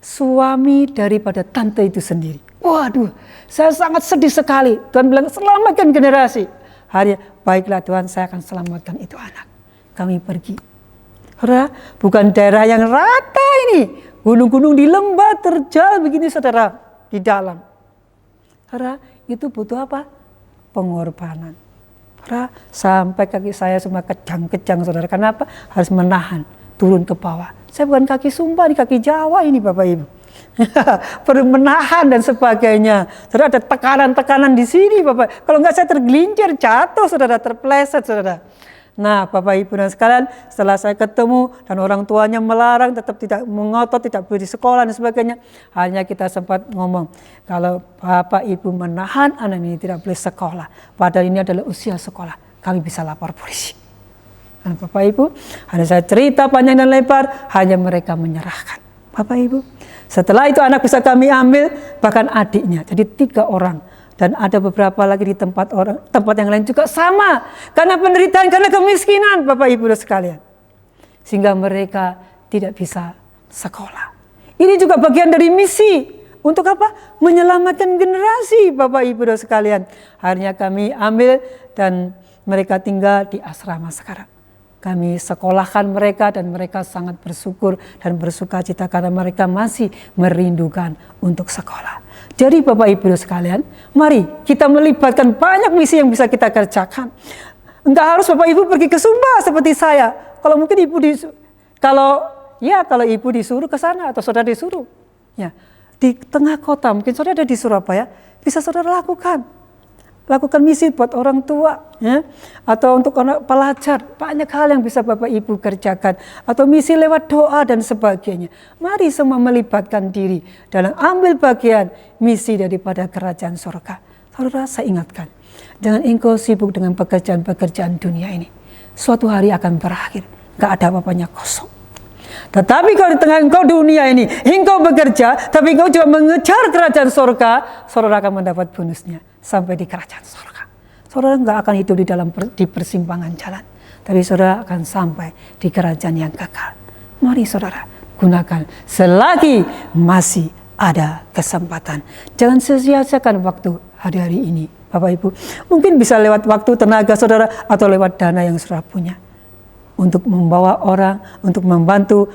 Suami daripada tante itu sendiri. Waduh, saya sangat sedih sekali. Tuhan bilang, selamatkan generasi. Hari, baiklah Tuhan, saya akan selamatkan itu anak. Kami pergi. Saudara, bukan daerah yang rata ini. Gunung-gunung di lembah terjal begini saudara, di dalam. Saudara, itu butuh apa? Pengorbanan. Sampai kaki saya semua kejang-kejang saudara. Karena apa? Harus menahan, turun ke bawah. Saya bukan kaki Sumba, di kaki Jawa ini Bapak Ibu. Perlu menahan dan sebagainya. Saudara, ada tekanan-tekanan di sini Bapak. Kalau enggak saya tergelincir, jatuh saudara, terpleset saudara. Nah Bapak Ibu dan sekalian, setelah saya ketemu dan orang tuanya melarang, tetap tidak mengotot, tidak boleh di sekolah dan sebagainya. Hanya kita sempat ngomong, kalau Bapak Ibu menahan anak ini tidak boleh sekolah, padahal ini adalah usia sekolah, kami bisa lapor polisi. Dan Bapak Ibu, hanya saya cerita panjang dan lebar, hanya mereka menyerahkan. Bapak Ibu, setelah itu anak bisa kami ambil, bahkan adiknya, jadi 3 orang. Dan ada beberapa lagi di tempat yang lain juga sama. Karena penderitaan, karena kemiskinan Bapak Ibu sekalian. Sehingga mereka tidak bisa sekolah. Ini juga bagian dari misi. Untuk apa? Menyelamatkan generasi Bapak Ibu sekalian. Akhirnya kami ambil dan mereka tinggal di asrama sekarang. Kami sekolahkan mereka dan mereka sangat bersyukur dan bersuka cita karena mereka masih merindukan untuk sekolah. Jadi Bapak Ibu sekalian, mari kita melibatkan banyak misi yang bisa kita kerjakan. Enggak harus Bapak Ibu pergi ke Sumba seperti saya. kalau mungkin kalau ibu disuruh ke sana atau saudara disuruh, ya di tengah kota, mungkin saudara ada di Surabaya, bisa saudara lakukan misi buat orang tua, ya, atau untuk anak pelajar. Banyak hal yang bisa Bapak Ibu kerjakan, atau misi lewat doa dan sebagainya. Mari semua melibatkan diri dalam ambil bagian misi daripada kerajaan surga. Saudara, saya ingatkan, jangan engkau sibuk dengan pekerjaan-pekerjaan dunia ini. Suatu hari akan berakhir, gak ada apa-apanya, kosong. Tetapi kalau di tengah engkau dunia ini, engkau bekerja, tapi engkau juga mengejar kerajaan surga, saudara akan mendapat bonusnya sampai di kerajaan surga. Saudara nggak akan hidup di persimpangan jalan, tapi saudara akan sampai di kerajaan yang kekal. Mari saudara gunakan selagi masih ada kesempatan. Jangan sia-siakan waktu hari-hari ini, Bapak Ibu. Mungkin bisa lewat waktu, tenaga saudara, atau lewat dana yang saudara punya, untuk membawa orang, untuk membantu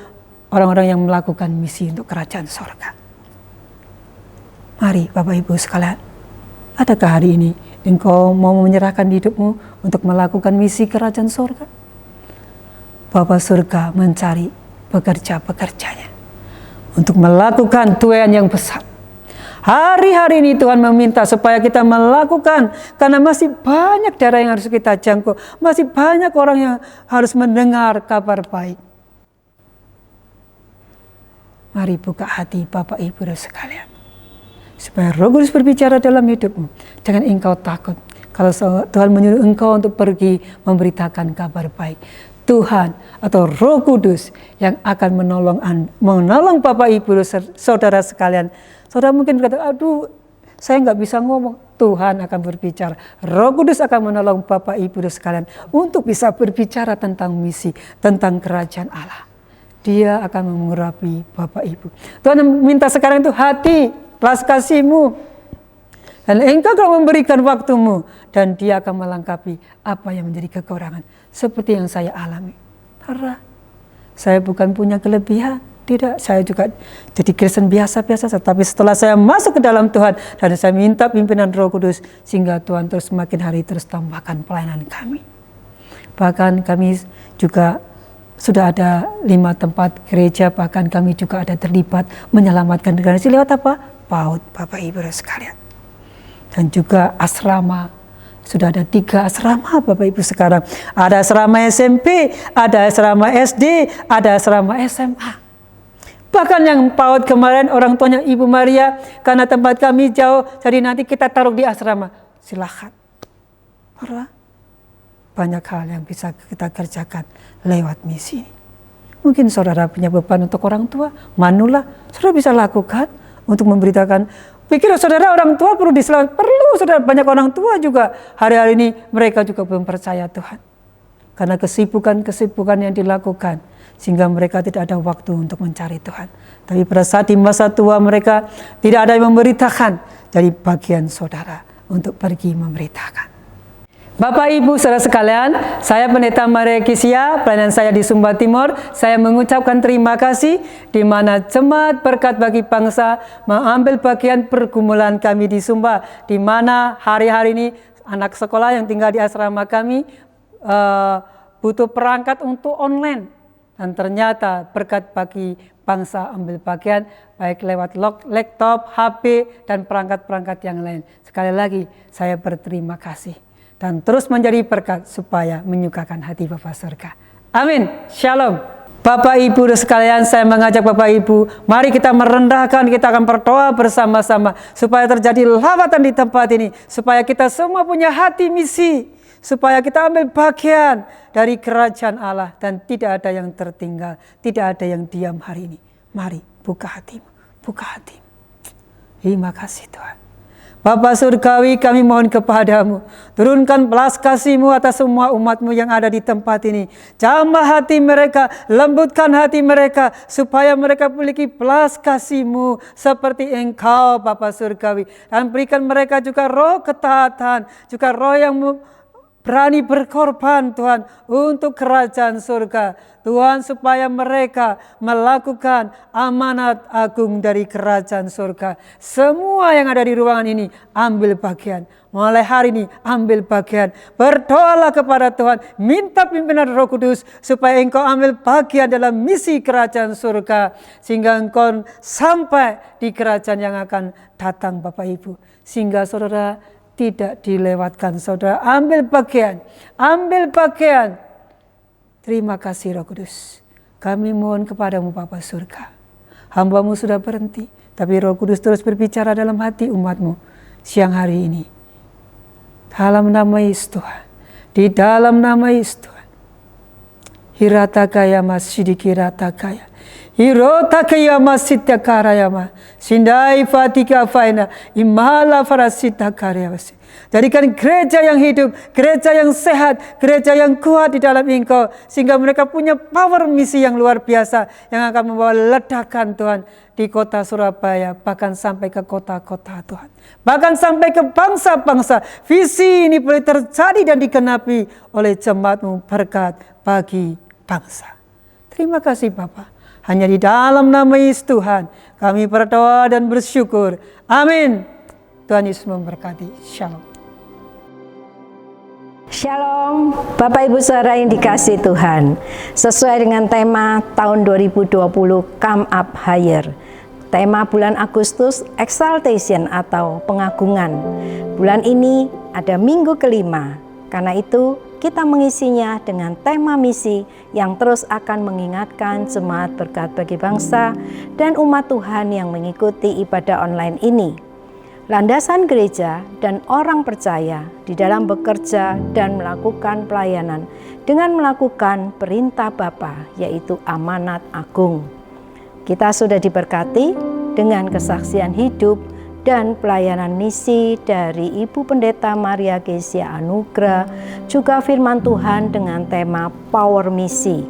orang-orang yang melakukan misi untuk kerajaan surga. Mari Bapak Ibu sekalian, adakah hari ini engkau mau menyerahkan hidupmu untuk melakukan misi kerajaan surga? Bapa surga mencari pekerja-pekerjanya untuk melakukan tuaian yang besar. Hari-hari ini Tuhan meminta supaya kita melakukan, karena masih banyak daerah yang harus kita jangkau, masih banyak orang yang harus mendengar kabar baik. Mari buka hati Bapak Ibu sekalian, supaya Roh Kudus berbicara dalam hidupmu. Jangan engkau takut kalau Tuhan menyuruh engkau untuk pergi memberitakan kabar baik. Tuhan atau Roh Kudus yang akan menolong Bapak Ibu saudara sekalian. Saudara mungkin berkata, aduh saya nggak bisa ngomong. Tuhan akan berbicara. Roh Kudus akan menolong Bapak Ibu sekalian untuk bisa berbicara tentang misi, tentang kerajaan Allah. Dia akan mengurapi Bapak Ibu. Tuhan minta sekarang itu hati, belas kasihmu. Dan engkau akan memberikan waktumu, dan dia akan melengkapi apa yang menjadi kekurangan. Seperti yang saya alami. Karena saya bukan punya kelebihan. Tidak, saya juga jadi Kristen biasa-biasa saja. Tapi setelah saya masuk ke dalam Tuhan, dan saya minta pimpinan Roh Kudus, sehingga Tuhan terus semakin hari terus tambahkan pelayanan kami. Bahkan kami juga sudah ada 5 tempat gereja, bahkan kami juga ada terlibat menyelamatkan generasi lewat apa? PAUD, Bapak Ibu sekalian. Dan juga asrama, sudah ada 3 asrama Bapak Ibu sekarang. Ada asrama SMP, ada asrama SD, ada asrama SMA. Bahkan yang PAUD kemarin orang tuanya Ibu Maria, karena tempat kami jauh, jadi nanti kita taruh di asrama. Silakan. Karena banyak hal yang bisa kita kerjakan lewat misi. Mungkin saudara punya beban untuk orang tua, manula, saudara bisa lakukan untuk memberitakan. Pikir saudara orang tua perlu diselamatkan, perlu saudara. Banyak orang tua juga hari-hari ini mereka juga belum percaya Tuhan. Karena kesibukan yang dilakukan, sehingga mereka tidak ada waktu untuk mencari Tuhan. Tapi pada saat di masa tua mereka tidak ada yang memberitakan, jadi bagian saudara untuk pergi memberitakan. Bapak Ibu saudara sekalian, saya Pendeta Maria Kisia, pelayanan saya di Sumba Timur. Saya mengucapkan terima kasih di mana Jemaat Berkat Bagi Bangsa mengambil bagian pergumulan kami di Sumba, di mana hari-hari ini anak sekolah yang tinggal di asrama kami butuh perangkat untuk online. Dan ternyata Berkat Bagi Bangsa ambil bagian baik lewat laptop, HP, dan perangkat-perangkat yang lain. Sekali lagi saya berterima kasih. Dan terus menjadi berkat supaya menyukakan hati Bapa Surga. Amin. Shalom. Bapak Ibu sekalian, saya mengajak Bapak Ibu, mari kita merendahkan, kita akan berdoa bersama-sama supaya terjadi lawatan di tempat ini, supaya kita semua punya hati misi, supaya kita ambil bagian dari kerajaan Allah dan tidak ada yang tertinggal, tidak ada yang diam hari ini. Mari buka hatimu, buka hatimu. Terima kasih Tuhan. Bapa Surgawi, kami mohon kepadamu, turunkan belas kasih-Mu atas semua umat-Mu yang ada di tempat ini. Jamah hati mereka, lembutkan hati mereka, supaya mereka memiliki belas kasih-Mu seperti Engkau Bapa Surgawi. Dan berikan mereka juga roh ketaatan, juga roh yang berani berkorban Tuhan untuk kerajaan surga. Tuhan, supaya mereka melakukan amanat agung dari kerajaan surga. Semua yang ada di ruangan ini ambil bagian. Mulai hari ini ambil bagian. Berdoalah kepada Tuhan, minta pimpinan Roh Kudus supaya engkau ambil bagian dalam misi kerajaan surga, sehingga engkau sampai di kerajaan yang akan datang, Bapak Ibu. Sehingga saudara tidak dilewatkan. Saudara ambil bagian, ambil bagian. Terima kasih Roh Kudus. Kami mohon kepadamu Bapa surga. Hamba-Mu sudah berhenti, tapi Roh Kudus terus berbicara dalam hati umat-Mu siang hari ini. Dalam nama Yesus Tuhan, di dalam nama Yesus Tuhan. Hiratakaya masidikirataya, hirotakaya masitakarayama, sindai fatika faina, imala farasitakarayawasi. Jadikan gereja yang hidup, gereja yang sehat, gereja yang kuat di dalam Engkau, sehingga mereka punya power misi yang luar biasa yang akan membawa ledakan Tuhan di kota Surabaya, bahkan sampai ke kota-kota Tuhan, bahkan sampai ke bangsa-bangsa. Visi ini boleh terjadi dan digenapi oleh jemaat-Mu, berkat bagi bangsa. Terima kasih Bapa. Hanya di dalam nama Yesus Tuhan kami berdoa dan bersyukur. Amin. Tuhan Yesus memberkati. Shalom. Shalom, Bapak Ibu Saudara yang dikasihi Tuhan. Sesuai dengan tema tahun 2020 Come Up Higher. Tema bulan Agustus Exaltation atau pengagungan. Bulan ini ada minggu kelima. Karena itu kita mengisinya dengan tema misi yang terus akan mengingatkan jemaat berkat bagi bangsa dan umat Tuhan yang mengikuti ibadah online ini. Landasan gereja dan orang percaya di dalam bekerja dan melakukan pelayanan dengan melakukan perintah Bapa, yaitu amanat agung. Kita sudah diberkati dengan kesaksian hidup dan pelayanan misi dari Ibu Pendeta Maria Gesia Anugrah, juga firman Tuhan dengan tema Power Misi,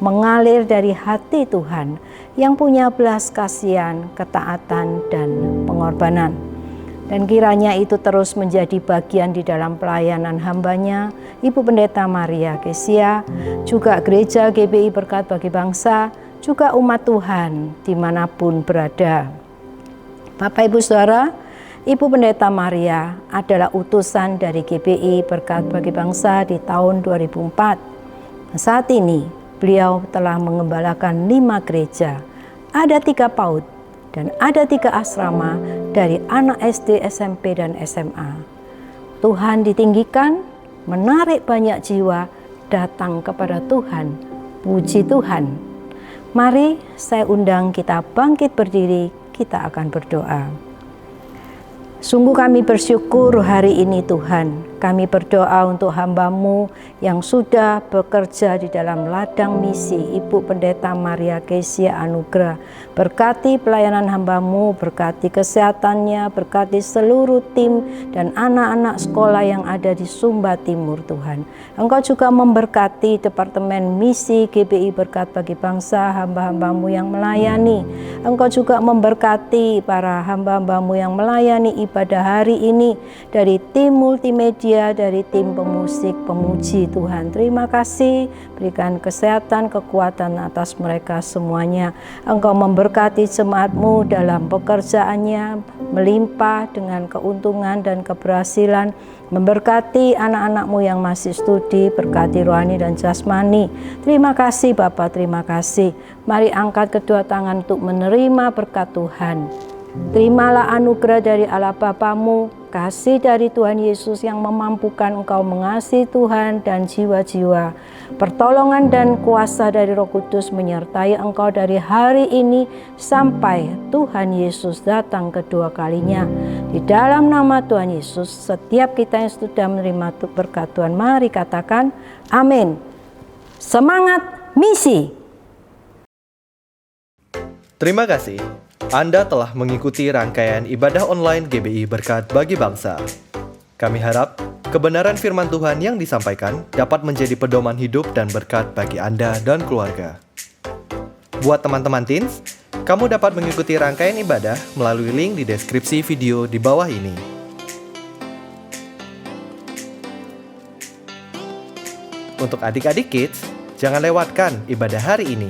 mengalir dari hati Tuhan yang punya belas kasihan, ketaatan, dan pengorbanan. Dan kiranya itu terus menjadi bagian di dalam pelayanan hambanya, Ibu Pendeta Maria Gesia, juga Gereja GBI Berkat Bagi Bangsa, juga umat Tuhan dimanapun berada. Bapak Ibu Saudara, Ibu Pendeta Maria adalah utusan dari GBI Berkat Bagi Bangsa di tahun 2004. Saat ini beliau telah mengembalakan 5 gereja, ada 3 PAUD, dan ada 3 asrama dari anak SD, SMP, dan SMA. Tuhan ditinggikan, menarik banyak jiwa datang kepada Tuhan. Puji Tuhan. Mari saya undang kita bangkit berdiri, kita akan berdoa. Sungguh kami bersyukur hari ini Tuhan. Kami berdoa untuk hamba-Mu yang sudah bekerja di dalam ladang misi, Ibu Pendeta Maria Gesia Anugrah. Berkati pelayanan hamba-Mu, berkati kesehatannya, berkati seluruh tim dan anak-anak sekolah yang ada di Sumba Timur Tuhan. Engkau juga memberkati Departemen Misi GBI Berkat Bagi Bangsa, hamba-hamba-Mu yang melayani. Engkau juga memberkati para hamba-hamba-Mu yang melayani pada hari ini, dari tim multimedia, dari tim pemusik, pemuji Tuhan. Terima kasih, berikan kesehatan, kekuatan atas mereka semuanya. Engkau memberkati jemaat-Mu dalam pekerjaannya, melimpah dengan keuntungan dan keberhasilan. Memberkati anak-anak-Mu yang masih studi, berkati rohani dan jasmani. Terima kasih Bapa, terima kasih. Mari angkat kedua tangan untuk menerima berkat Tuhan. Terimalah anugerah dari Allah Bapa-Mu, kasih dari Tuhan Yesus yang memampukan engkau mengasihi Tuhan dan jiwa-jiwa. Pertolongan dan kuasa dari Roh Kudus menyertai engkau dari hari ini sampai Tuhan Yesus datang kedua kalinya. Di dalam nama Tuhan Yesus, setiap kita yang sudah menerima berkat Tuhan, mari katakan amin. Semangat misi. Terima kasih. Anda telah mengikuti rangkaian ibadah online GBI Berkat Bagi Bangsa. Kami harap kebenaran firman Tuhan yang disampaikan dapat menjadi pedoman hidup dan berkat bagi Anda dan keluarga. Buat teman-teman teens, kamu dapat mengikuti rangkaian ibadah melalui link di deskripsi video di bawah ini. Untuk adik-adik kids, jangan lewatkan ibadah hari ini.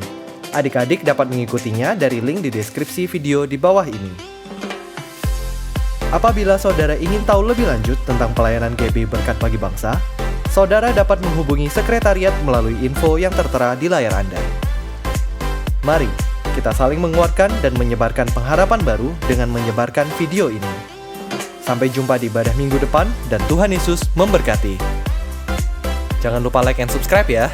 Adik-adik dapat mengikutinya dari link di deskripsi video di bawah ini. Apabila saudara ingin tahu lebih lanjut tentang pelayanan GBI Berkat Bagi Bangsa, saudara dapat menghubungi sekretariat melalui info yang tertera di layar Anda. Mari kita saling menguatkan dan menyebarkan pengharapan baru dengan menyebarkan video ini. Sampai jumpa di ibadah minggu depan dan Tuhan Yesus memberkati. Jangan lupa like and subscribe ya.